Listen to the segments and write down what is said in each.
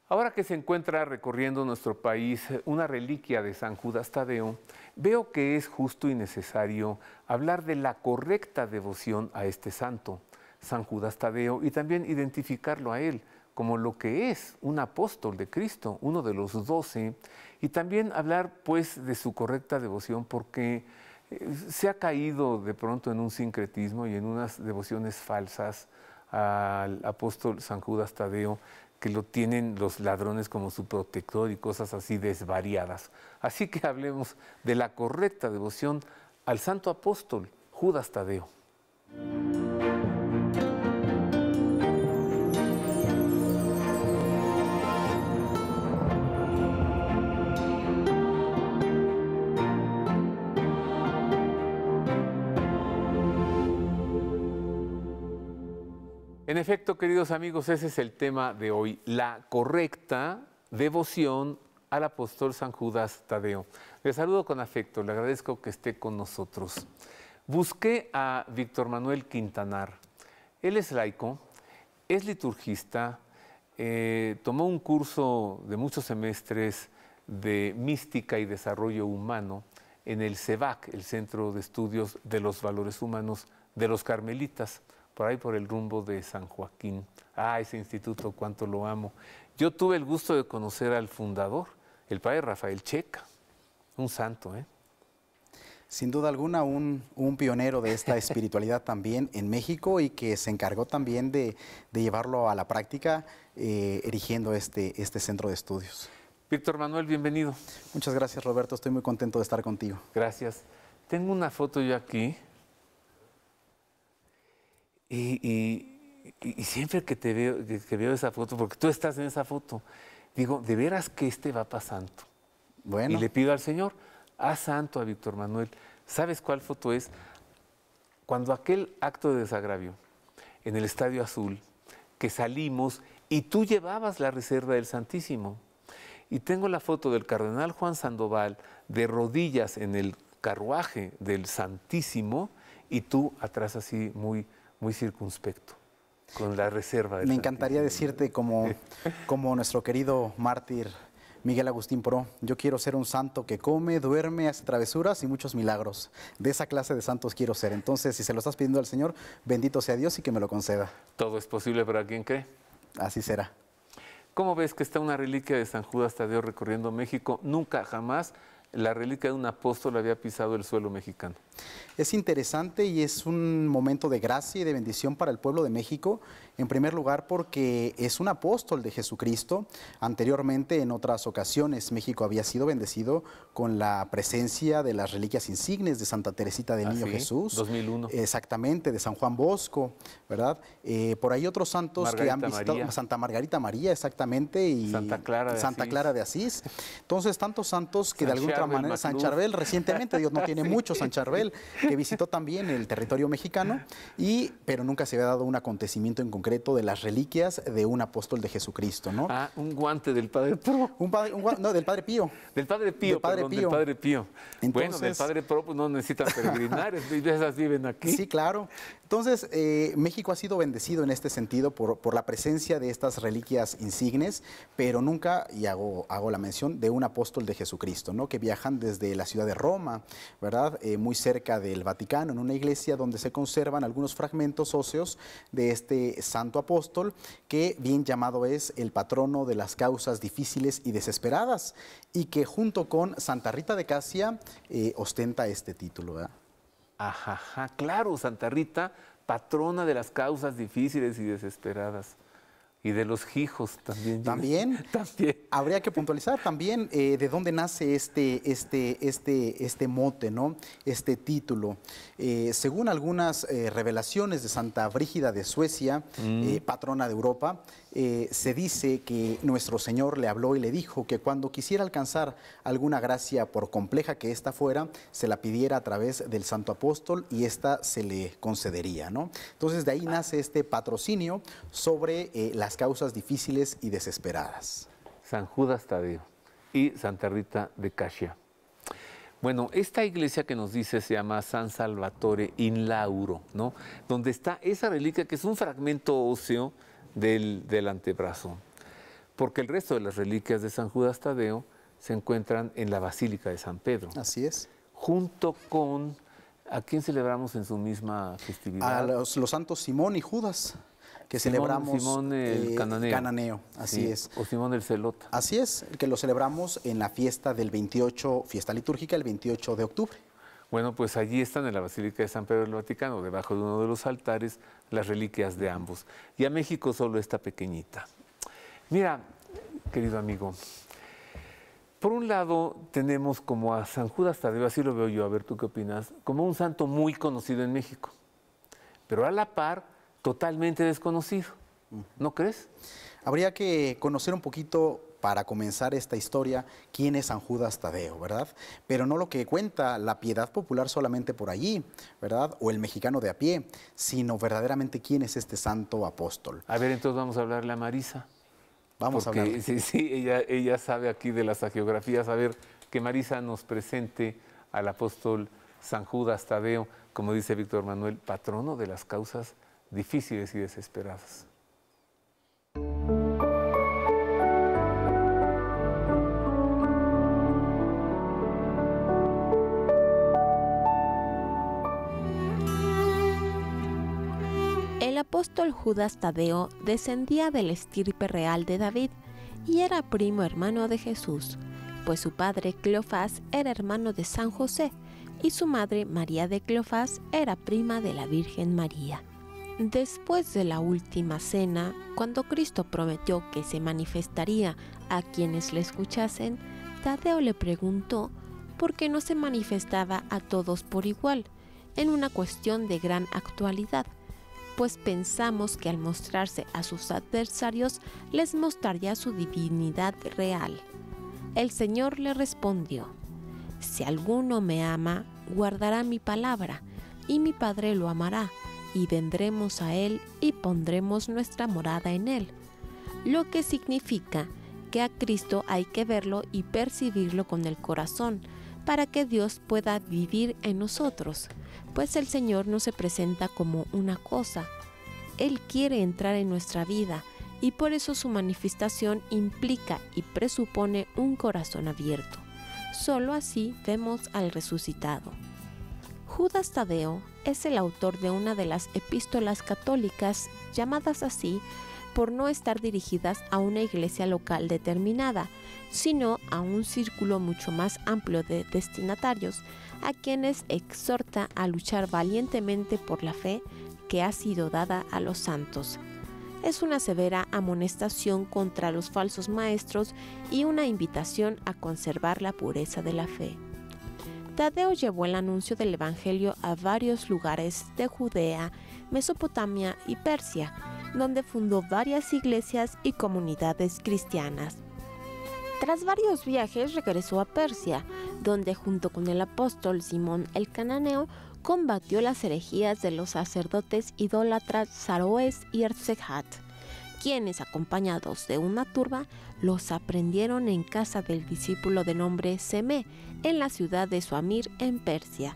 Ahora que se encuentra recorriendo nuestro país una reliquia de San Judas Tadeo, veo que es justo y necesario hablar de la correcta devoción a este santo, San Judas Tadeo, y también identificarlo a él como lo que es un apóstol de Cristo, uno de los 12, y también hablar pues de su correcta devoción porque se ha caído de pronto en un sincretismo y en unas devociones falsas al apóstol San Judas Tadeo, que lo tienen los ladrones como su protector y cosas así desvariadas. Así que hablemos de la correcta devoción al santo apóstol Judas Tadeo. En efecto, queridos amigos, ese es el tema de hoy, la correcta devoción al apóstol San Judas Tadeo. Le saludo con afecto, le agradezco que esté con nosotros. Busqué a Víctor Manuel Quintanar. Él es laico, es liturgista, tomó un curso de muchos semestres de mística y desarrollo humano en el CEVAC, el Centro de Estudios de los Valores Humanos de los Carmelitas, por ahí por el rumbo de San Joaquín. Ah, ese instituto, cuánto lo amo. Yo tuve el gusto de conocer al fundador, el padre Rafael Checa, un santo, ¿eh? Sin duda alguna, un pionero de esta espiritualidad también en México y que se encargó también de llevarlo a la práctica, erigiendo este centro de estudios. Víctor Manuel, bienvenido. Muchas gracias, Roberto. Estoy muy contento de estar contigo. Gracias. Tengo una foto yo aquí. Y siempre que te veo, que veo esa foto, porque tú estás en esa foto, digo, de veras que va para santo. Bueno. Y le pido al Señor, haz santo a Víctor Manuel. ¿Sabes cuál foto es? Cuando aquel acto de desagravio en el Estadio Azul, que salimos y tú llevabas la reserva del Santísimo. Y tengo la foto del cardenal Juan Sandoval de rodillas en el carruaje del Santísimo y tú atrás así muy circunspecto, con la reserva del Me encantaría Santísimo. decirte como nuestro querido mártir Miguel Agustín Pro, yo quiero ser un santo que come, duerme, hace travesuras y muchos milagros. De esa clase de santos quiero ser. Entonces, si se lo estás pidiendo al Señor, bendito sea Dios y que me lo conceda. Todo es posible para quien cree. Así será. ¿Cómo ves que está una reliquia de San Judas Tadeo recorriendo México? Nunca, jamás, la reliquia de un apóstol había pisado el suelo mexicano. Es interesante y es un momento de gracia y de bendición para el pueblo de México, en primer lugar porque es un apóstol de Jesucristo. Anteriormente, en otras ocasiones, México había sido bendecido con la presencia de las reliquias insignes de Santa Teresita del Niño ¿Sí? Jesús. 2001. Exactamente, de San Juan Bosco, ¿verdad? Por ahí otros santos Margarita que han visitado, María. Santa Margarita María, exactamente, y Santa Clara de Asís. Entonces, tantos santos que de alguna otra manera, San Macluf. Charbel, recientemente, Dios no tiene Sí. mucho, San Charbel, que visitó también el territorio mexicano, pero nunca se había dado un acontecimiento en concreto de las reliquias de un apóstol de Jesucristo, ¿no? Ah, un guante del Padre Pro. No, del Padre Pío. Del Padre Pío, Del Padre perdón, Pío. del Padre Pío. Bueno, del Entonces, Padre Pro pues no necesitan peregrinar, esas viven aquí. Sí, claro. Entonces, México ha sido bendecido en este sentido por la presencia de estas reliquias insignes, pero nunca, y hago la mención, de un apóstol de Jesucristo, ¿no? Que viajan desde la ciudad de Roma, ¿verdad? Muy cerca del Vaticano, en una iglesia donde se conservan algunos fragmentos óseos de este santo apóstol, que bien llamado es el patrono de las causas difíciles y desesperadas, y que junto con Santa Rita de Casia ostenta este título, ¿verdad? Ajá, claro, Santa Rita, patrona de las causas difíciles y desesperadas. Y de los hijos también. También. Habría que puntualizar también de dónde nace este mote, ¿no? Este título. Según algunas revelaciones de Santa Brígida de Suecia, patrona de Europa, se dice que nuestro Señor le habló y le dijo que cuando quisiera alcanzar alguna gracia, por compleja que ésta fuera, se la pidiera a través del Santo Apóstol y ésta se le concedería, ¿no? Entonces de ahí nace este patrocinio sobre las causas difíciles y desesperadas. San Judas Tadeo y Santa Rita de Casia. Bueno, esta iglesia que nos dice se llama San Salvatore in Lauro, ¿no? Donde está esa reliquia que es un fragmento óseo del antebrazo. porque el resto de las reliquias de San Judas Tadeo se encuentran en la Basílica de San Pedro. Así es. Junto con, ¿a quién celebramos en su misma festividad? A los santos Simón y Judas, que celebramos. Simón el cananeo. Cananeo, así Sí, es. o Simón el Celota. Así es, que lo celebramos en la fiesta del 28, fiesta litúrgica, el 28 de octubre. Bueno, pues allí están en la Basílica de San Pedro del Vaticano, debajo de uno de los altares, las reliquias de ambos. Y a México solo esta pequeñita. Mira, querido amigo, por un lado tenemos como a San Judas Tadeo, así lo veo yo, a ver tú qué opinas, como un santo muy conocido en México, pero a la par totalmente desconocido, ¿no crees? Habría que conocer un poquito, para comenzar esta historia, quién es San Judas Tadeo, ¿verdad? Pero no lo que cuenta la piedad popular solamente por allí, ¿verdad? O el mexicano de a pie, sino verdaderamente quién es este santo apóstol. A ver, entonces vamos a hablarle a Marisa. Vamos a hablar. Sí, ella sabe aquí de las hagiografías. A ver, que Marisa nos presente al apóstol San Judas Tadeo, como dice Víctor Manuel, patrono de las causas difíciles y desesperadas. El apóstol Judas Tadeo descendía de la estirpe real de David y era primo hermano de Jesús, pues su padre Cleofás era hermano de San José y su madre María de Cleofás era prima de la Virgen María. Después de la última cena, cuando Cristo prometió que se manifestaría a quienes le escuchasen, Tadeo le preguntó por qué no se manifestaba a todos por igual, en una cuestión de gran actualidad, pues pensamos que al mostrarse a sus adversarios les mostraría su divinidad real. El Señor le respondió: si alguno me ama, guardará mi palabra, y mi Padre lo amará, y vendremos a él y pondremos nuestra morada en él. Lo que significa que a Cristo hay que verlo y percibirlo con el corazón, para que Dios pueda vivir en nosotros, pues el Señor no se presenta como una cosa. Él quiere entrar en nuestra vida y por eso su manifestación implica y presupone un corazón abierto. Solo así vemos al resucitado. Judas Tadeo es el autor de una de las epístolas católicas, llamadas así por no estar dirigidas a una iglesia local determinada, sino a un círculo mucho más amplio de destinatarios, a quienes exhorta a luchar valientemente por la fe que ha sido dada a los santos. Es una severa amonestación contra los falsos maestros y una invitación a conservar la pureza de la fe. Tadeo llevó el anuncio del Evangelio a varios lugares de Judea, Mesopotamia y Persia, donde fundó varias iglesias y comunidades cristianas. Tras varios viajes regresó a Persia, donde junto con el apóstol Simón el Cananeo combatió las herejías de los sacerdotes idólatras Saroes y Erzsejat, quienes, acompañados de una turba, los aprendieron en casa del discípulo de nombre Semé, en la ciudad de Suamir, en Persia.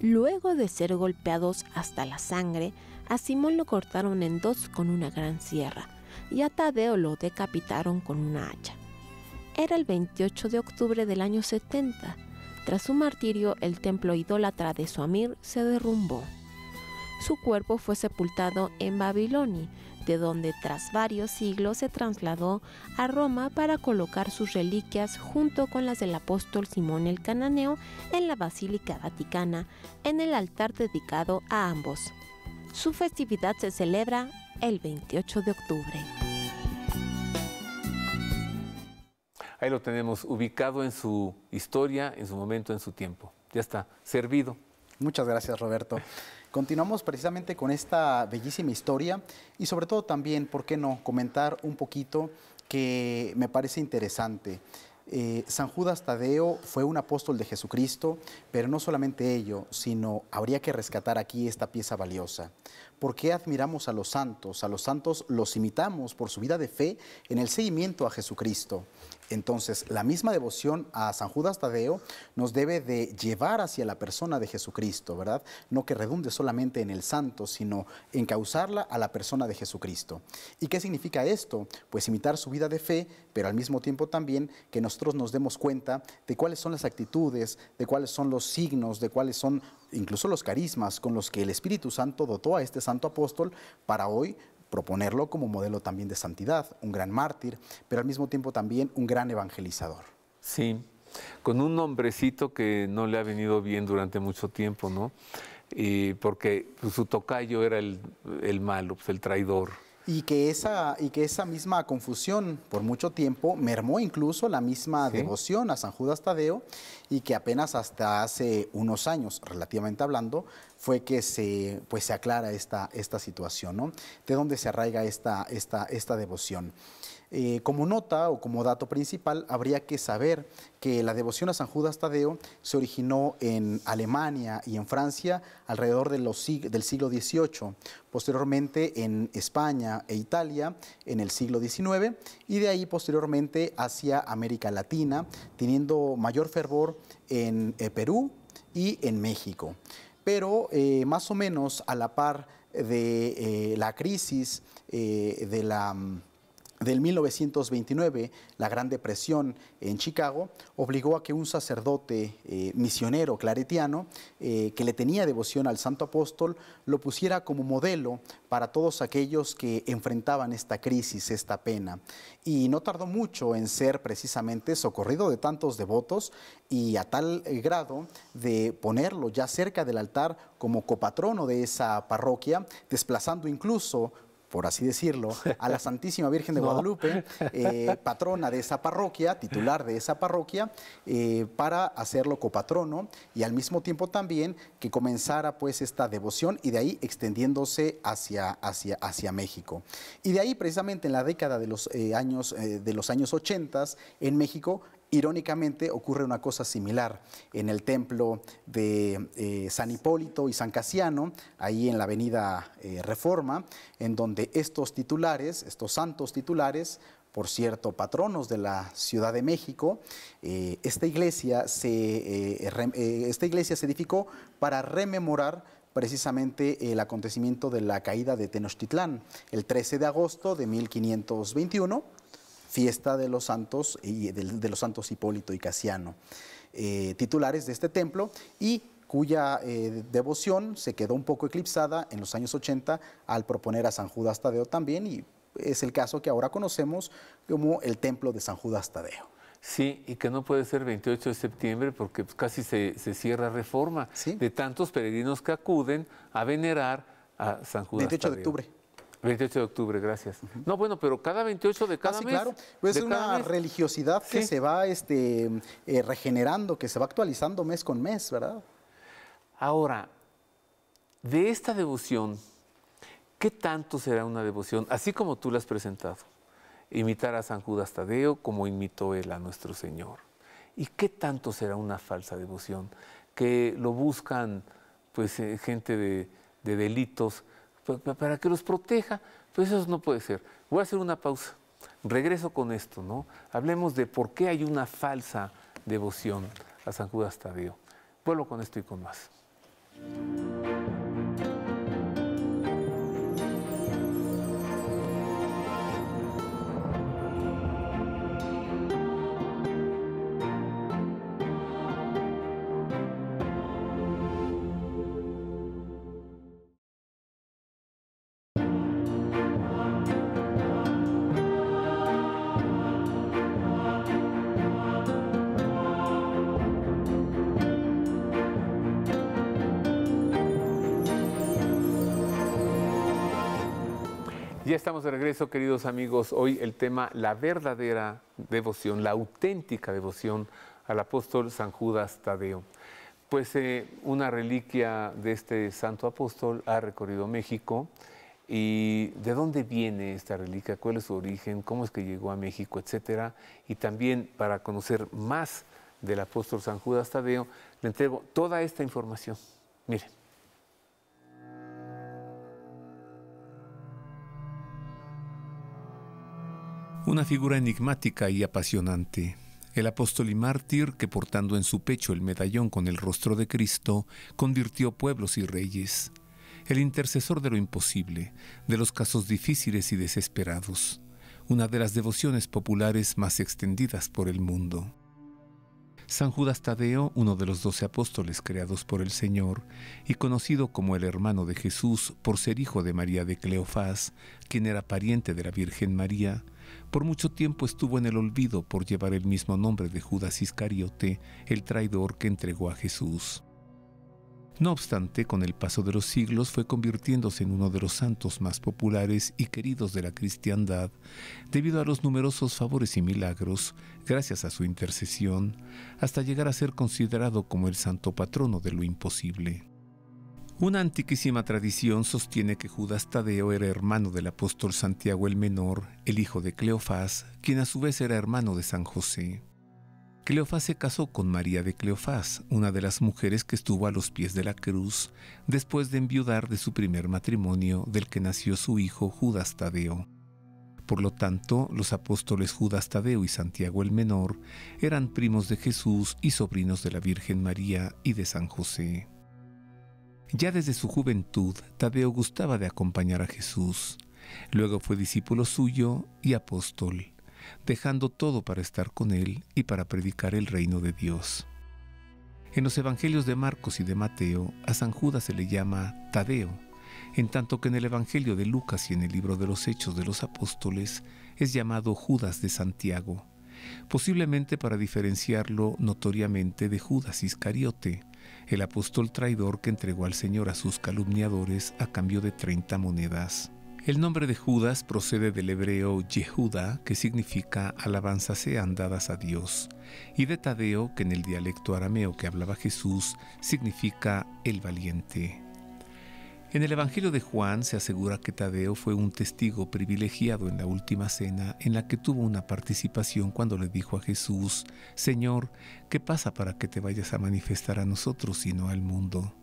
Luego de ser golpeados hasta la sangre, a Simón lo cortaron en dos con una gran sierra, y a Tadeo lo decapitaron con una hacha. Era el 28 de octubre del año 70. Tras su martirio, el templo idólatra de Suamir se derrumbó. Su cuerpo fue sepultado en Babilonia, de donde tras varios siglos se trasladó a Roma para colocar sus reliquias junto con las del apóstol Simón el Cananeo en la Basílica Vaticana, en el altar dedicado a ambos. Su festividad se celebra el 28 de octubre. Ahí lo tenemos ubicado en su historia, en su momento, en su tiempo. Ya está, servido. Muchas gracias, Roberto. Continuamos precisamente con esta bellísima historia y sobre todo también, ¿por qué no?, comentar un poquito que me parece interesante. San Judas Tadeo fue un apóstol de Jesucristo, pero no solamente ello, sino habría que rescatar aquí esta pieza valiosa, ¿por qué admiramos a los santos? A los santos los imitamos por su vida de fe en el seguimiento a Jesucristo. Entonces, la misma devoción a San Judas Tadeo nos debe de llevar hacia la persona de Jesucristo, ¿verdad? No que redunde solamente en el santo, sino encauzarla a la persona de Jesucristo. ¿Y qué significa esto? Pues imitar su vida de fe, pero al mismo tiempo también que nosotros nos demos cuenta de cuáles son las actitudes, de cuáles son los signos, de cuáles son incluso los carismas con los que el Espíritu Santo dotó a este santo apóstol para hoy proponerlo como modelo también de santidad, un gran mártir, pero al mismo tiempo también un gran evangelizador. Sí, con un nombrecito que no le ha venido bien durante mucho tiempo, ¿no? Porque pues, su tocayo era el malo, pues, el traidor. Y que esa misma confusión por mucho tiempo mermó incluso la misma devoción a San Judas Tadeo, y que apenas hasta hace unos años, relativamente hablando, fue que se aclara esta situación, ¿no? De dónde se arraiga esta devoción. Como nota o como dato principal, habría que saber que la devoción a San Judas Tadeo se originó en Alemania y en Francia alrededor del siglo XVIII, posteriormente en España e Italia en el siglo XIX, y de ahí posteriormente hacia América Latina, teniendo mayor fervor en Perú y en México. Pero más o menos a la par de la crisis del 1929, la Gran Depresión en Chicago, obligó a que un sacerdote misionero claretiano, que le tenía devoción al Santo Apóstol, lo pusiera como modelo para todos aquellos que enfrentaban esta crisis, esta pena. Y no tardó mucho en ser precisamente socorrido de tantos devotos, y a tal grado de ponerlo ya cerca del altar como copatrono de esa parroquia, desplazando incluso, por así decirlo, a la Santísima Virgen de Guadalupe, patrona de esa parroquia, titular de esa parroquia, para hacerlo copatrono, y al mismo tiempo también que comenzara pues esta devoción, y de ahí extendiéndose hacia México. Y de ahí precisamente en la década de los años 80 en México, irónicamente ocurre una cosa similar en el templo de San Hipólito y San Casiano, ahí en la avenida Reforma, en donde estos santos titulares, por cierto, patronos de la Ciudad de México, esta iglesia se edificó para rememorar precisamente el acontecimiento de la caída de Tenochtitlán, el 13 de agosto de 1521, fiesta de los santos y de los santos Hipólito y Casiano, titulares de este templo, y cuya devoción se quedó un poco eclipsada en los años 80 al proponer a San Judas Tadeo también, y es el caso que ahora conocemos como el templo de San Judas Tadeo. Sí, y que no puede ser 28 de septiembre porque pues, casi se cierra Reforma, de tantos peregrinos que acuden a venerar a San Judas 28 Tadeo. de octubre. 28 de octubre, gracias. No, bueno, pero cada 28 de cada mes. Claro, pues es una religiosidad que se va regenerando, que se va actualizando mes con mes, ¿verdad? Ahora, de esta devoción, ¿qué tanto será una devoción? Así como tú la has presentado, imitar a San Judas Tadeo como imitó él a nuestro Señor. ¿Y qué tanto será una falsa devoción? Que lo buscan pues gente de delitos, para que los proteja, pues eso no puede ser. Voy a hacer una pausa. Regreso con esto, ¿no? Hablemos de por qué hay una falsa devoción a San Judas Tadeo. Vuelvo con esto y con más. Ya estamos de regreso, queridos amigos. Hoy el tema, la verdadera devoción, la auténtica devoción al apóstol San Judas Tadeo. Pues una reliquia de este santo apóstol ha recorrido México. ¿Y de dónde viene esta reliquia? ¿Cuál es su origen? ¿Cómo es que llegó a México? Etcétera. Y también para conocer más del apóstol San Judas Tadeo, le entrego toda esta información. Miren. Una figura enigmática y apasionante. El apóstol y mártir que, portando en su pecho el medallón con el rostro de Cristo, convirtió pueblos y reyes. El intercesor de lo imposible, de los casos difíciles y desesperados. Una de las devociones populares más extendidas por el mundo. San Judas Tadeo, uno de los 12 apóstoles creados por el Señor y conocido como el hermano de Jesús por ser hijo de María de Cleofás, quien era pariente de la Virgen María, por mucho tiempo estuvo en el olvido por llevar el mismo nombre de Judas Iscariote, el traidor que entregó a Jesús. No obstante, con el paso de los siglos fue convirtiéndose en uno de los santos más populares y queridos de la cristiandad debido a los numerosos favores y milagros, gracias a su intercesión, hasta llegar a ser considerado como el santo patrono de lo imposible. Una antiquísima tradición sostiene que Judas Tadeo era hermano del apóstol Santiago el Menor, el hijo de Cleofás, quien a su vez era hermano de San José. Cleofás se casó con María de Cleofás, una de las mujeres que estuvo a los pies de la cruz, después de enviudar de su primer matrimonio, del que nació su hijo Judas Tadeo. Por lo tanto, los apóstoles Judas Tadeo y Santiago el Menor eran primos de Jesús y sobrinos de la Virgen María y de San José. Ya desde su juventud, Tadeo gustaba de acompañar a Jesús. Luego fue discípulo suyo y apóstol, dejando todo para estar con él y para predicar el reino de Dios. En los evangelios de Marcos y de Mateo, a San Judas se le llama Tadeo, en tanto que en el evangelio de Lucas y en el libro de los Hechos de los Apóstoles es llamado Judas de Santiago, posiblemente para diferenciarlo notoriamente de Judas Iscariote, el apóstol traidor que entregó al Señor a sus calumniadores a cambio de 30 monedas. El nombre de Judas procede del hebreo Yehuda, que significa alabanzas sean dadas a Dios, y de Tadeo, que en el dialecto arameo que hablaba Jesús significa el valiente. En el Evangelio de Juan se asegura que Tadeo fue un testigo privilegiado en la última cena, en la que tuvo una participación cuando le dijo a Jesús: «Señor, ¿qué pasa para que te vayas a manifestar a nosotros y no al mundo?».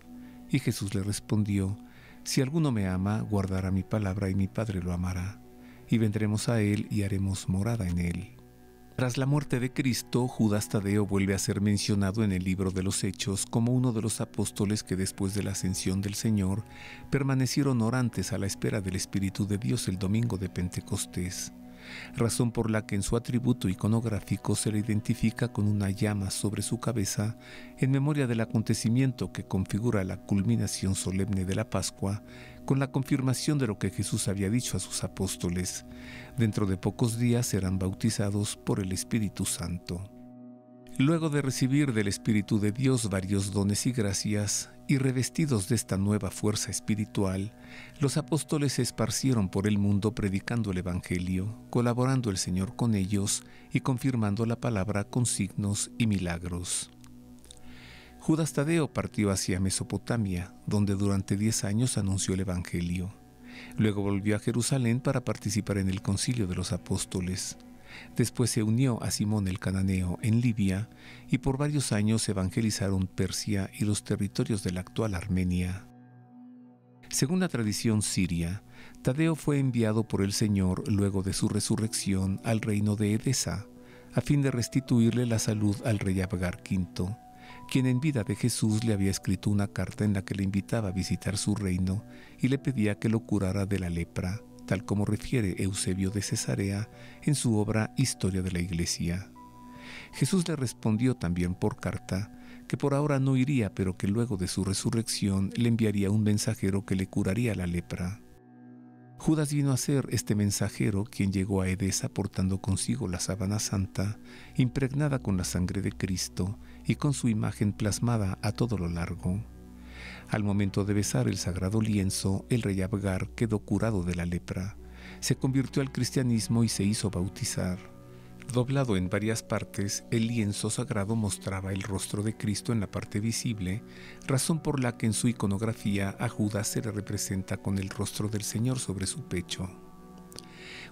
Y Jesús le respondió: «Si alguno me ama, guardará mi palabra y mi Padre lo amará, y vendremos a él y haremos morada en él». Tras la muerte de Cristo, Judas Tadeo vuelve a ser mencionado en el libro de los Hechos como uno de los apóstoles que después de la ascensión del Señor permanecieron orantes a la espera del Espíritu de Dios el domingo de Pentecostés, razón por la que en su atributo iconográfico se le identifica con una llama sobre su cabeza en memoria del acontecimiento que configura la culminación solemne de la Pascua, con la confirmación de lo que Jesús había dicho a sus apóstoles: «Dentro de pocos días serán bautizados por el Espíritu Santo». Luego de recibir del Espíritu de Dios varios dones y gracias, y revestidos de esta nueva fuerza espiritual, los apóstoles se esparcieron por el mundo predicando el Evangelio, colaborando el Señor con ellos y confirmando la palabra con signos y milagros. Judas Tadeo partió hacia Mesopotamia, donde durante 10 años anunció el Evangelio. Luego volvió a Jerusalén para participar en el Concilio de los Apóstoles. Después se unió a Simón el Cananeo en Libia y por varios años evangelizaron Persia y los territorios de la actual Armenia. Según la tradición siria, Tadeo fue enviado por el Señor luego de su resurrección al reino de Edesa, a fin de restituirle la salud al rey Abgar V, quien en vida de Jesús le había escrito una carta en la que le invitaba a visitar su reino y le pedía que lo curara de la lepra, tal como refiere Eusebio de Cesarea en su obra Historia de la Iglesia. Jesús le respondió también por carta que por ahora no iría, pero que luego de su resurrección le enviaría un mensajero que le curaría la lepra. Judas vino a ser este mensajero, quien llegó a Edesa portando consigo la sábana santa, impregnada con la sangre de Cristo y con su imagen plasmada a todo lo largo. Al momento de besar el sagrado lienzo, el rey Abgar quedó curado de la lepra. Se convirtió al cristianismo y se hizo bautizar. Doblado en varias partes, el lienzo sagrado mostraba el rostro de Cristo en la parte visible, razón por la que en su iconografía a Judas se le representa con el rostro del Señor sobre su pecho.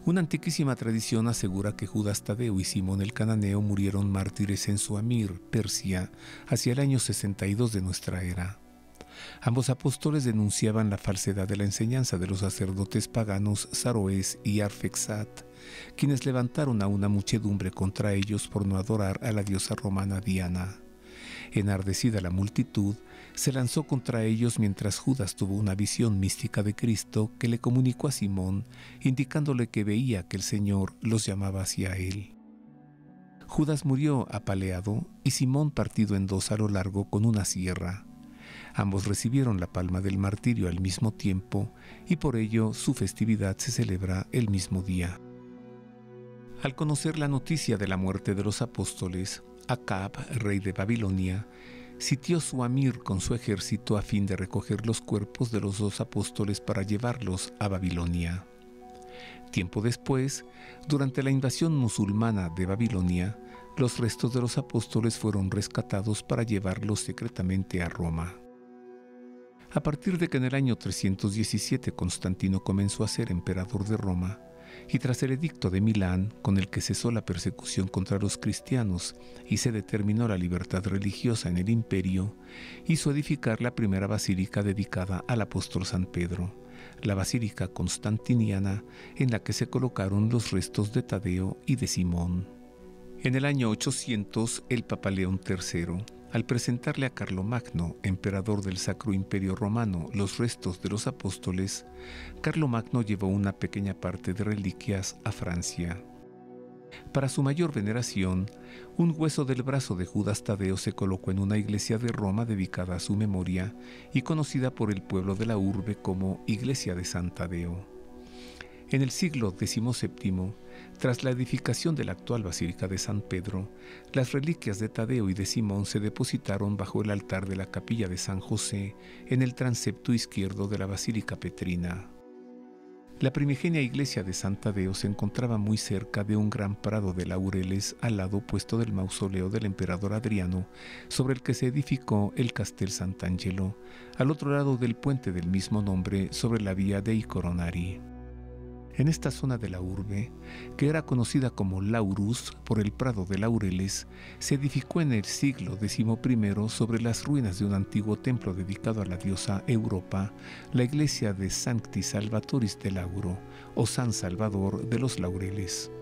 Una antiquísima tradición asegura que Judas Tadeo y Simón el Cananeo murieron mártires en Suamir, Persia, hacia el año 62 de nuestra era. Ambos apóstoles denunciaban la falsedad de la enseñanza de los sacerdotes paganos Saroés y Arfexat, quienes levantaron a una muchedumbre contra ellos por no adorar a la diosa romana Diana. Enardecida la multitud, se lanzó contra ellos mientras Judas tuvo una visión mística de Cristo que le comunicó a Simón, indicándole que veía que el Señor los llamaba hacia él. Judas murió apaleado y Simón partido en dos a lo largo con una sierra. Ambos recibieron la palma del martirio al mismo tiempo y por ello su festividad se celebra el mismo día. Al conocer la noticia de la muerte de los apóstoles, Acab, rey de Babilonia, sitió Suamir con su ejército a fin de recoger los cuerpos de los 2 apóstoles para llevarlos a Babilonia. Tiempo después, durante la invasión musulmana de Babilonia, los restos de los apóstoles fueron rescatados para llevarlos secretamente a Roma. A partir de que en el año 317 Constantino comenzó a ser emperador de Roma, y tras el edicto de Milán, con el que cesó la persecución contra los cristianos y se determinó la libertad religiosa en el imperio, hizo edificar la primera basílica dedicada al apóstol San Pedro, la Basílica Constantiniana, en la que se colocaron los restos de Tadeo y de Simón. En el año 800, el Papa León III, al presentarle a Carlomagno, emperador del Sacro Imperio Romano, los restos de los apóstoles, Carlomagno llevó una pequeña parte de reliquias a Francia. Para su mayor veneración, un hueso del brazo de Judas Tadeo se colocó en una iglesia de Roma dedicada a su memoria y conocida por el pueblo de la urbe como Iglesia de San Tadeo. En el siglo XVII, tras la edificación de la actual Basílica de San Pedro, las reliquias de Tadeo y de Simón se depositaron bajo el altar de la capilla de San José en el transepto izquierdo de la Basílica Petrina. La primigenia iglesia de San Tadeo se encontraba muy cerca de un gran prado de laureles al lado opuesto del mausoleo del emperador Adriano, sobre el que se edificó el Castel Sant'Angelo, al otro lado del puente del mismo nombre sobre la vía dei Coronari. En esta zona de la urbe, que era conocida como Laurus por el Prado de Laureles, se edificó en el siglo XI sobre las ruinas de un antiguo templo dedicado a la diosa Europa, la iglesia de Sancti Salvatoris de Lauro, o San Salvador de los Laureles.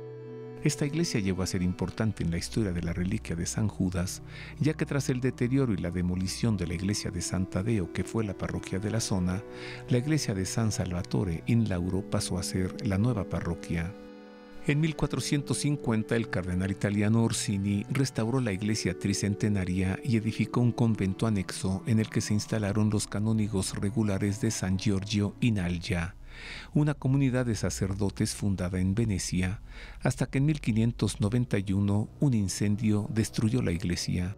Esta iglesia llegó a ser importante en la historia de la reliquia de San Judas, ya que tras el deterioro y la demolición de la iglesia de San Tadeo, que fue la parroquia de la zona, la iglesia de San Salvatore in Lauro pasó a ser la nueva parroquia. En 1450 el cardenal italiano Orsini restauró la iglesia tricentenaria y edificó un convento anexo en el que se instalaron los canónigos regulares de San Giorgio in Algia, una comunidad de sacerdotes fundada en Venecia, hasta que en 1591 un incendio destruyó la iglesia.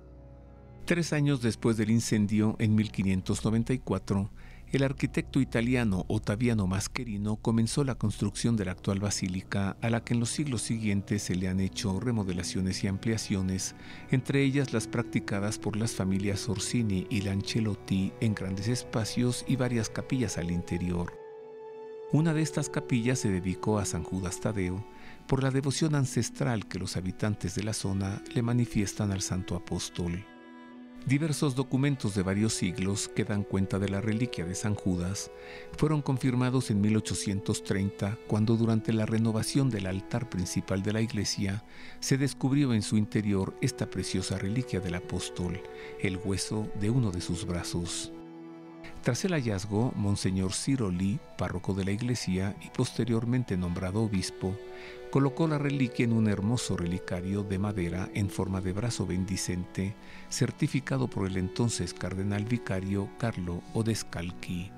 3 años después del incendio, en 1594, el arquitecto italiano Ottaviano Mascherino comenzó la construcción de la actual basílica, a la que en los siglos siguientes se le han hecho remodelaciones y ampliaciones, entre ellas las practicadas por las familias Orsini y Lancelotti en grandes espacios y varias capillas al interior. Una de estas capillas se dedicó a San Judas Tadeo por la devoción ancestral que los habitantes de la zona le manifiestan al santo apóstol. Diversos documentos de varios siglos que dan cuenta de la reliquia de San Judas fueron confirmados en 1830, cuando durante la renovación del altar principal de la iglesia se descubrió en su interior esta preciosa reliquia del apóstol, el hueso de uno de sus brazos. Tras el hallazgo, Monseñor Ciroli, párroco de la iglesia y posteriormente nombrado obispo, colocó la reliquia en un hermoso relicario de madera en forma de brazo bendicente, certificado por el entonces cardenal vicario Carlo Odescalchi.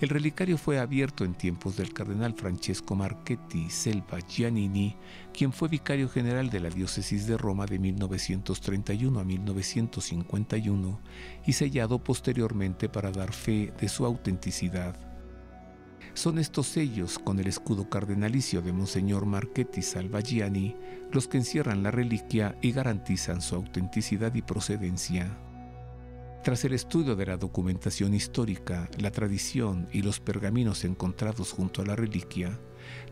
El relicario fue abierto en tiempos del cardenal Francesco Marchetti Selva Giannini, quien fue vicario general de la diócesis de Roma de 1931 a 1951 y sellado posteriormente para dar fe de su autenticidad. Son estos sellos, con el escudo cardenalicio de Monseñor Marchetti Salvagiani, los que encierran la reliquia y garantizan su autenticidad y procedencia. Tras el estudio de la documentación histórica, la tradición y los pergaminos encontrados junto a la reliquia,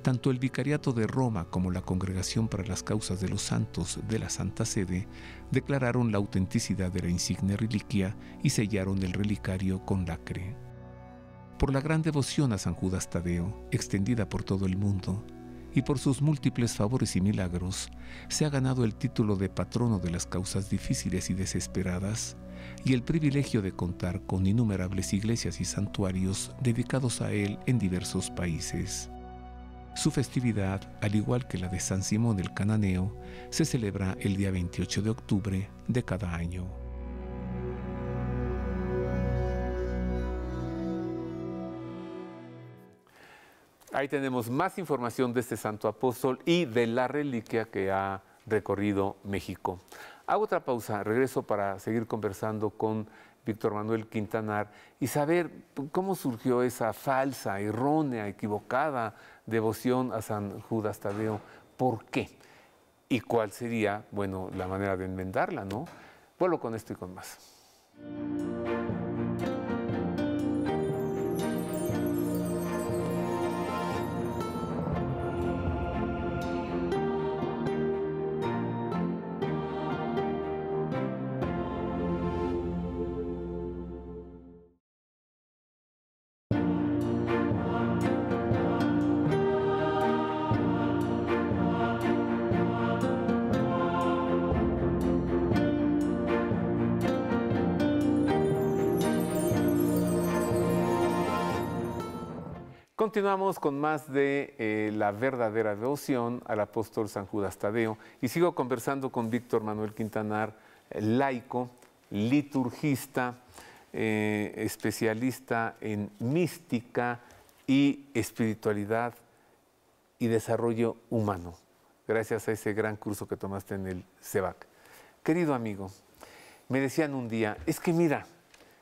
tanto el Vicariato de Roma como la Congregación para las Causas de los Santos de la Santa Sede declararon la autenticidad de la insigne reliquia y sellaron el relicario con lacre. Por la gran devoción a San Judas Tadeo, extendida por todo el mundo, y por sus múltiples favores y milagros, se ha ganado el título de patrono de las causas difíciles y desesperadas y el privilegio de contar con innumerables iglesias y santuarios dedicados a él en diversos países. Su festividad, al igual que la de San Simón el Cananeo, se celebra el día 28 de octubre de cada año. Ahí tenemos más información de este santo apóstol y de la reliquia que ha recorrido México. Hago otra pausa, regreso para seguir conversando con Víctor Manuel Quintanar y saber cómo surgió esa falsa, errónea, equivocada devoción a San Judas Tadeo. ¿Por qué? ¿Y cuál sería, bueno, la manera de enmendarla, no? Vuelvo con esto y con más. Continuamos con más de la verdadera devoción al apóstol San Judas Tadeo y sigo conversando con Víctor Manuel Quintanar, laico, liturgista, especialista en mística y espiritualidad y desarrollo humano, gracias a ese gran curso que tomaste en el CEVAC. Querido amigo, me decían un día, es que mira,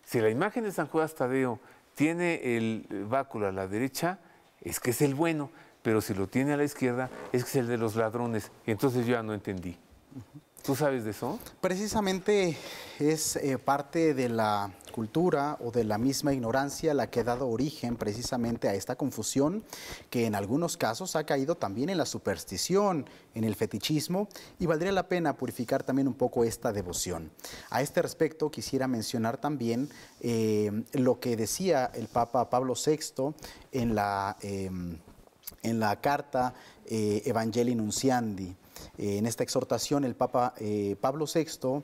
si la imagen de San Judas Tadeo tiene el báculo a la derecha, es que es el bueno, pero si lo tiene a la izquierda, es que es el de los ladrones. Y entonces yo ya no entendí. ¿Tú sabes de eso? Precisamente es parte de la cultura o de la misma ignorancia la que ha dado origen precisamente a esta confusión que en algunos casos ha caído también en la superstición, en el fetichismo, y valdría la pena purificar también un poco esta devoción. A este respecto quisiera mencionar también lo que decía el Papa Pablo VI en la carta Evangelii Nunciandi. En esta exhortación el Papa Pablo VI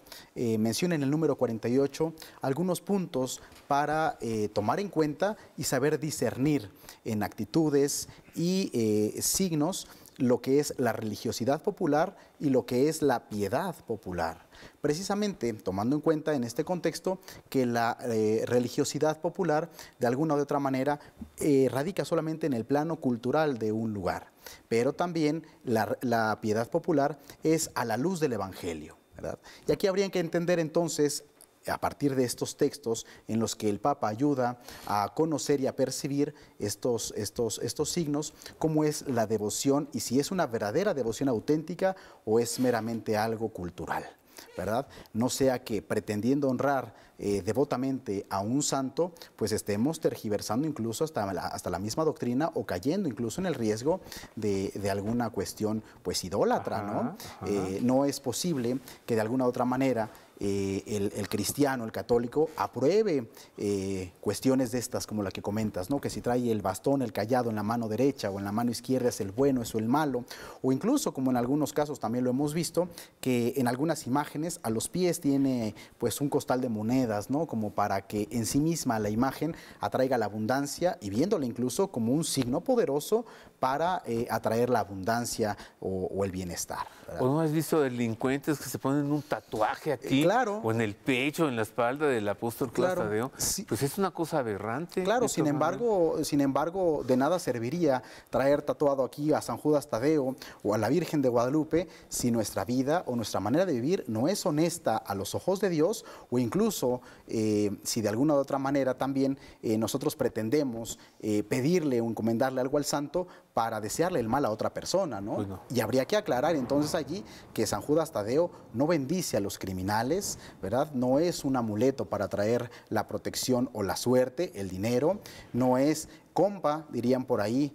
menciona en el número 48 algunos puntos para tomar en cuenta y saber discernir en actitudes y signos lo que es la religiosidad popular y lo que es la piedad popular. Precisamente tomando en cuenta en este contexto que la religiosidad popular de alguna u otra manera radica solamente en el plano cultural de un lugar, pero también la piedad popular es a la luz del Evangelio, ¿verdad? Y aquí habría que entender entonces, a partir de estos textos en los que el Papa ayuda a conocer y a percibir estos signos, cómo es la devoción y si es una verdadera devoción auténtica o es meramente algo cultural, ¿verdad? No sea que pretendiendo honrar devotamente a un santo, pues estemos tergiversando incluso hasta la misma doctrina o cayendo incluso en el riesgo de alguna cuestión pues idólatra, ¿no? No es posible que de alguna u otra manera el cristiano, el católico, apruebe cuestiones de estas como la que comentas, ¿no? Que si trae el bastón, el cayado en la mano derecha o en la mano izquierda es el bueno, es el malo, o incluso como en algunos casos también lo hemos visto, que en algunas imágenes a los pies tiene pues un costal de monedas, ¿no? Como para que en sí misma la imagen atraiga la abundancia y viéndola incluso como un signo poderoso para atraer la abundancia o el bienestar, ¿verdad? ¿O no has visto delincuentes que se ponen un tatuaje aquí? Claro. O en el pecho, o en la espalda del apóstol Claro. Tadeo. Sí. Pues es una cosa aberrante. Claro, sin embargo, de nada serviría traer tatuado aquí a San Judas Tadeo o a la Virgen de Guadalupe si nuestra vida o nuestra manera de vivir no es honesta a los ojos de Dios, o incluso si de alguna u otra manera también nosotros pretendemos pedirle o encomendarle algo al santo para desearle el mal a otra persona, ¿no? Pues no. Y habría que aclarar entonces allí que San Judas Tadeo no bendice a los criminales, materiales, ¿verdad? No es un amuleto para traer la protección o la suerte, el dinero, no es compa, dirían por ahí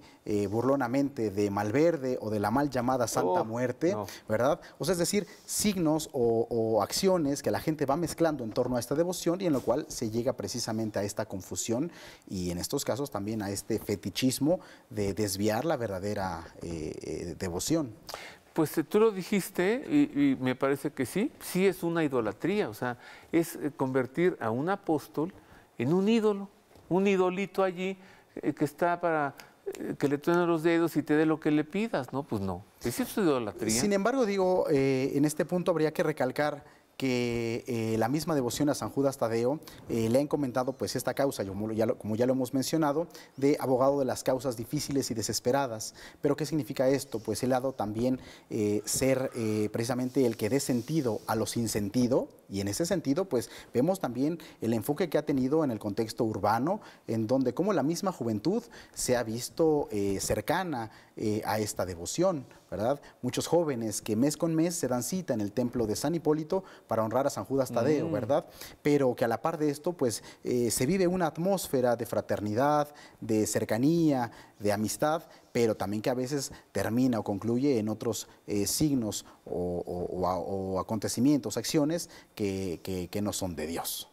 burlonamente, de Malverde o de la mal llamada Santa Muerte, no. ¿verdad? O sea, es decir, signos o acciones que la gente va mezclando en torno a esta devoción y en lo cual se llega precisamente a esta confusión y en estos casos también a este fetichismo de desviar la verdadera devoción. Pues tú lo dijiste y me parece que sí es una idolatría, o sea, es convertir a un apóstol en un ídolo, un idolito allí que está para que le truenen los dedos y te dé lo que le pidas, ¿no? Pues no, es idolatría. Sin embargo, digo, en este punto habría que recalcar que la misma devoción a San Judas Tadeo le ha encomendado pues esta causa, como ya lo hemos mencionado, de abogado de las causas difíciles y desesperadas. Pero ¿qué significa esto? Pues él ha dado también ser precisamente el que dé sentido a lo sin sentido, y en ese sentido pues vemos también el enfoque que ha tenido en el contexto urbano, en donde como la misma juventud se ha visto cercana a esta devoción, ¿verdad? Muchos jóvenes que mes con mes se dan cita en el templo de San Hipólito para honrar a San Judas Tadeo, ¿verdad? Pero que a la par de esto, pues, se vive una atmósfera de fraternidad, de cercanía, de amistad, pero también que a veces termina o concluye en otros signos o acontecimientos, acciones que no son de Dios.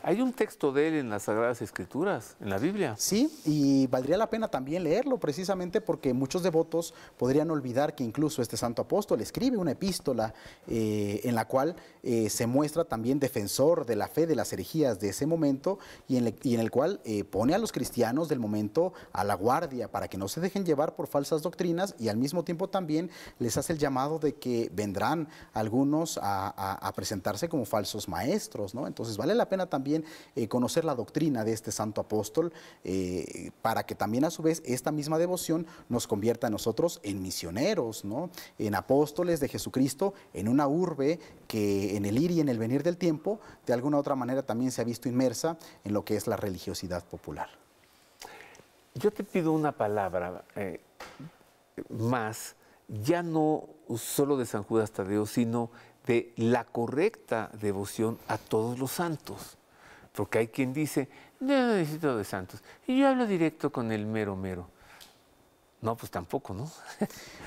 Hay un texto de él en las Sagradas Escrituras, en la Biblia. Sí, y valdría la pena también leerlo precisamente porque muchos devotos podrían olvidar que incluso este santo apóstol escribe una epístola en la cual se muestra también defensor de la fe de las herejías de ese momento y en el cual pone a los cristianos del momento a la guardia para que no se dejen llevar por falsas doctrinas y al mismo tiempo también les hace el llamado de que vendrán algunos a presentarse como falsos maestros, ¿no? Entonces vale la pena también conocer la doctrina de este santo apóstol para que también a su vez esta misma devoción nos convierta a nosotros en misioneros, ¿no? En apóstoles de Jesucristo, en una urbe que en el ir y en el venir del tiempo de alguna u otra manera también se ha visto inmersa en lo que es la religiosidad popular. Yo te pido una palabra más, ya no solo de San Judas Tadeo, sino de la correcta devoción a todos los santos. Porque hay quien dice, no necesito de santos, y yo hablo directo con el mero mero. No, pues tampoco, ¿no?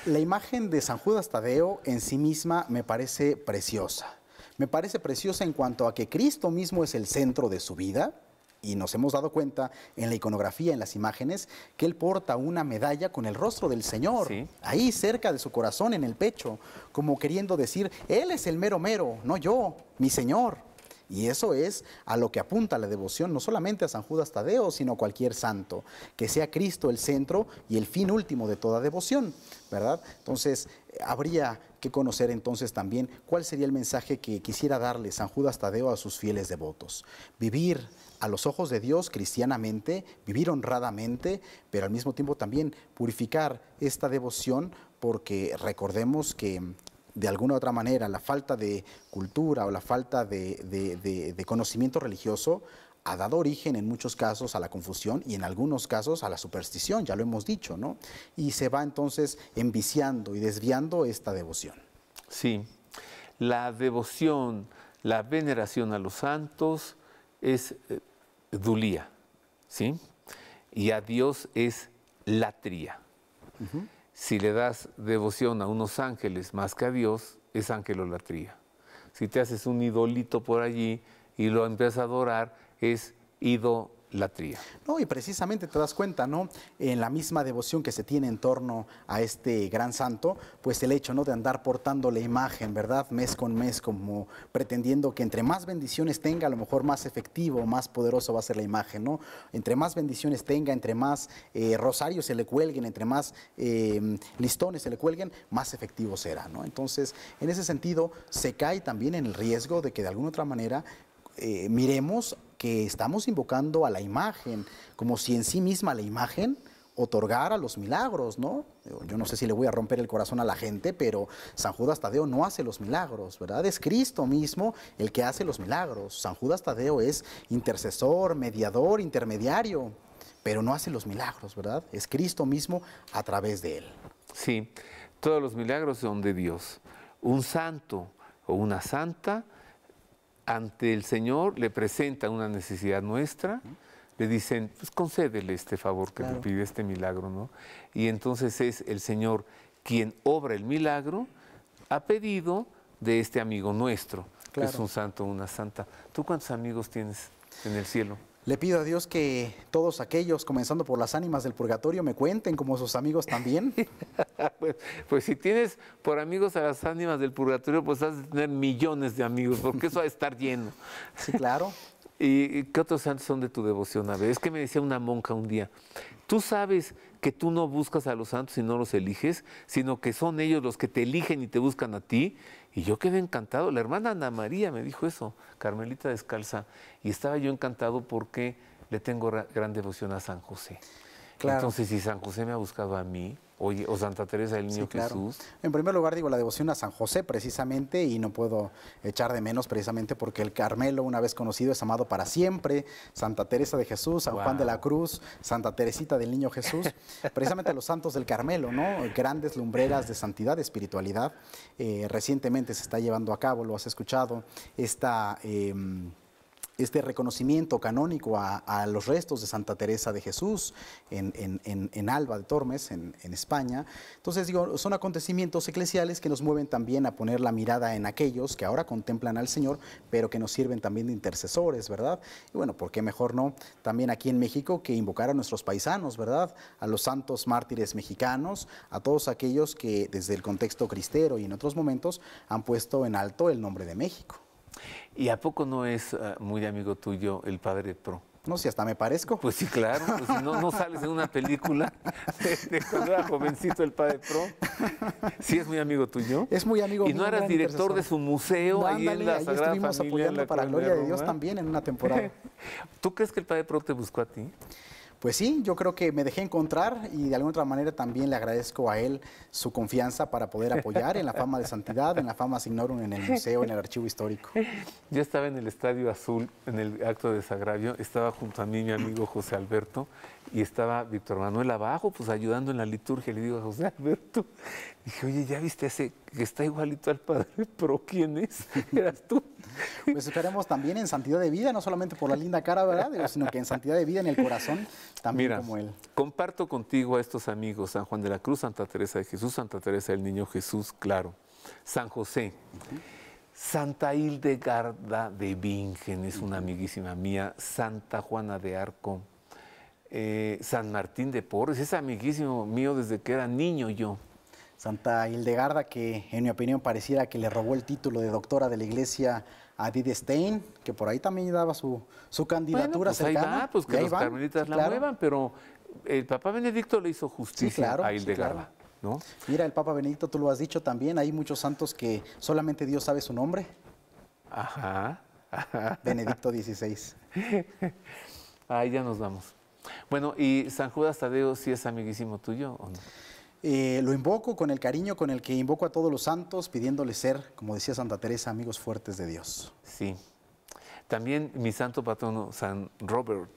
La imagen de San Judas Tadeo en sí misma me parece preciosa. Me parece preciosa en cuanto a que Cristo mismo es el centro de su vida, y nos hemos dado cuenta en la iconografía, en las imágenes, que él porta una medalla con el rostro del Señor, sí, ahí cerca de su corazón, en el pecho, como queriendo decir, Él es el mero mero, no yo, mi Señor. Y eso es a lo que apunta la devoción, no solamente a San Judas Tadeo, sino a cualquier santo, que sea Cristo el centro y el fin último de toda devoción, ¿verdad? Entonces, habría que conocer entonces también cuál sería el mensaje que quisiera darle San Judas Tadeo a sus fieles devotos. Vivir a los ojos de Dios cristianamente, vivir honradamente, pero al mismo tiempo también purificar esta devoción, porque recordemos que de alguna u otra manera la falta de cultura o la falta de conocimiento religioso ha dado origen en muchos casos a la confusión y en algunos casos a la superstición, ya lo hemos dicho, ¿no? Y se va entonces enviciando y desviando esta devoción. Sí, la devoción, la veneración a los santos es dulía, ¿sí? Y a Dios es latría. Si le das devoción a unos ángeles más que a Dios, es angelolatría. Si te haces un idolito por allí y lo empiezas a adorar, es idolatría. No, y precisamente te das cuenta, ¿no? En la misma devoción que se tiene en torno a este gran santo, pues el hecho, ¿no?, de andar portando la imagen, ¿verdad? Mes con mes, como pretendiendo que entre más bendiciones tenga, a lo mejor más efectivo, más poderoso va a ser la imagen, ¿no? Entre más bendiciones tenga, entre más rosarios se le cuelguen, entre más listones se le cuelguen, más efectivo será, ¿no? Entonces, en ese sentido, se cae también en el riesgo de que de alguna otra manera miremos que estamos invocando a la imagen, como si en sí misma la imagen otorgara los milagros, ¿no? Yo no sé si le voy a romper el corazón a la gente, pero San Judas Tadeo no hace los milagros, ¿verdad? Es Cristo mismo el que hace los milagros. San Judas Tadeo es intercesor, mediador, intermediario, pero no hace los milagros, ¿verdad? Es Cristo mismo a través de él. Sí, todos los milagros son de Dios. Un santo o una santa ante el Señor le presentan una necesidad nuestra, le dicen, pues concédele este favor que me pide, este milagro, ¿no? Y entonces es el Señor quien obra el milagro a pedido de este amigo nuestro, que es un santo, una santa. ¿Tú cuántos amigos tienes en el cielo? Le pido a Dios que todos aquellos, comenzando por las ánimas del purgatorio, me cuenten como sus amigos también. Pues si tienes por amigos a las ánimas del purgatorio, pues has de tener millones de amigos, porque eso va a estar lleno. Sí, claro. ¿Y qué otros santos son de tu devoción? A ver, es que me decía una monja un día, tú sabes que tú no buscas a los santos y no los eliges, sino que son ellos los que te eligen y te buscan a ti. Y yo quedé encantado. La hermana Ana María me dijo eso, Carmelita Descalza, y estaba yo encantado porque le tengo gran devoción a San José. Claro. Entonces, si San José me ha buscado a mí, oye, o Santa Teresa del Niño Jesús. En primer lugar, digo, la devoción a San José, precisamente, y no puedo echar de menos, precisamente, porque el Carmelo, una vez conocido, es amado para siempre. Santa Teresa de Jesús, San Juan de la Cruz, Santa Teresita del Niño Jesús, precisamente los santos del Carmelo, ¿no? Grandes lumbreras de santidad, de espiritualidad. Recientemente se está llevando a cabo, lo has escuchado, este reconocimiento canónico a los restos de Santa Teresa de Jesús en Alba de Tormes, en España. Entonces, digo, son acontecimientos eclesiales que nos mueven también a poner la mirada en aquellos que ahora contemplan al Señor, pero que nos sirven también de intercesores, ¿verdad? Y bueno, ¿por qué mejor no? También aquí en México, que invocar a nuestros paisanos, ¿verdad? A los santos mártires mexicanos, a todos aquellos que desde el contexto cristero y en otros momentos han puesto en alto el nombre de México. ¿Y a poco no es muy amigo tuyo el Padre Pro? No, si hasta me parezco. Pues sí, claro. Pues si no sales en una película de cuando era jovencito el Padre Pro. ¿Sí es muy amigo tuyo? Es muy amigo mío. ¿Y no eras director de su museo? No, ahí en la ahí Sagrada estuvimos Familia, apoyando para gloria de Dios también en una temporada. ¿Tú crees que el Padre Pro te buscó a ti? Pues sí, yo creo que me dejé encontrar y de alguna otra manera también le agradezco a él su confianza para poder apoyar en la fama de santidad, en la fama signorum, en el museo, en el archivo histórico. Yo estaba en el Estadio Azul, en el acto de desagravio, estaba junto a mí mi amigo José Alberto y estaba Víctor Manuel abajo, pues ayudando en la liturgia. Le digo a José Alberto, dije, oye, ¿ya viste ese que está igualito al Padre Pro? ¿Quién es? ¿Eras tú? Pues esperemos también en santidad de vida, no solamente por la linda cara, ¿verdad? Sino que en santidad de vida en el corazón, también. Mira, como él. Comparto contigo a estos amigos, San Juan de la Cruz, Santa Teresa de Jesús, Santa Teresa del Niño Jesús, claro, San José, Santa Hildegarda de Bingen, es una amiguísima mía, Santa Juana de Arco, San Martín de Porres, es amiguísimo mío desde que era niño yo. Santa Hildegarda, que en mi opinión pareciera que le robó el título de doctora de la iglesia a Edith Stein, que por ahí también daba su candidatura cercana. Ahí va, pues que los carmelitas la muevan, pero el Papa Benedicto le hizo justicia a Hildegarda, ¿no? Mira, el Papa Benedicto, tú lo has dicho también, hay muchos santos que solamente Dios sabe su nombre. Ajá. Benedicto XVI. Ahí ya nos vamos. Bueno, ¿y San Judas Tadeo sí es amiguísimo tuyo o no? Lo invoco con el cariño con el que invoco a todos los santos, pidiéndoles ser, como decía Santa Teresa, amigos fuertes de Dios. Sí. También mi santo patrono, San Robert,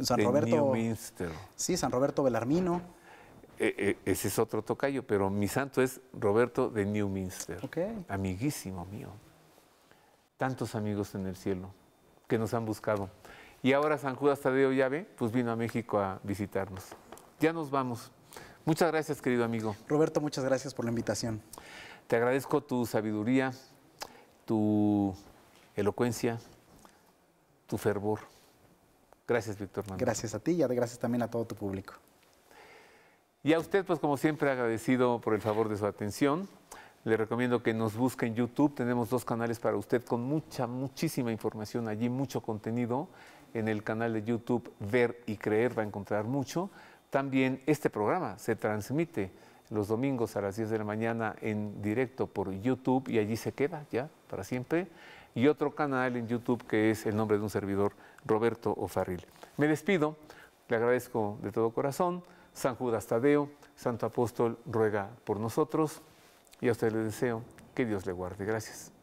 San Roberto, Newminster. Sí, San Roberto Belarmino. Ese es otro tocayo, pero mi santo es Roberto de Newminster. Okay. Amiguísimo mío. Tantos amigos en el cielo que nos han buscado. Y ahora San Judas Tadeo, ya ve, pues vino a México a visitarnos. Ya nos vamos. Muchas gracias, querido amigo. Roberto, muchas gracias por la invitación. Te agradezco tu sabiduría, tu elocuencia, tu fervor. Gracias, Víctor Manuel. Gracias a ti y gracias también a todo tu público. Y a usted, pues como siempre, agradecido por el favor de su atención. Le recomiendo que nos busque en YouTube. Tenemos 2 canales para usted con muchísima información allí, mucho contenido. En el canal de YouTube Ver y Creer va a encontrar mucho. También este programa se transmite los domingos a las 10 de la mañana en directo por YouTube y allí se queda ya para siempre. Y otro canal en YouTube que es el nombre de un servidor, Roberto O'Farrill. Me despido, le agradezco de todo corazón. San Judas Tadeo, Santo Apóstol, ruega por nosotros y a usted le deseo que Dios le guarde. Gracias.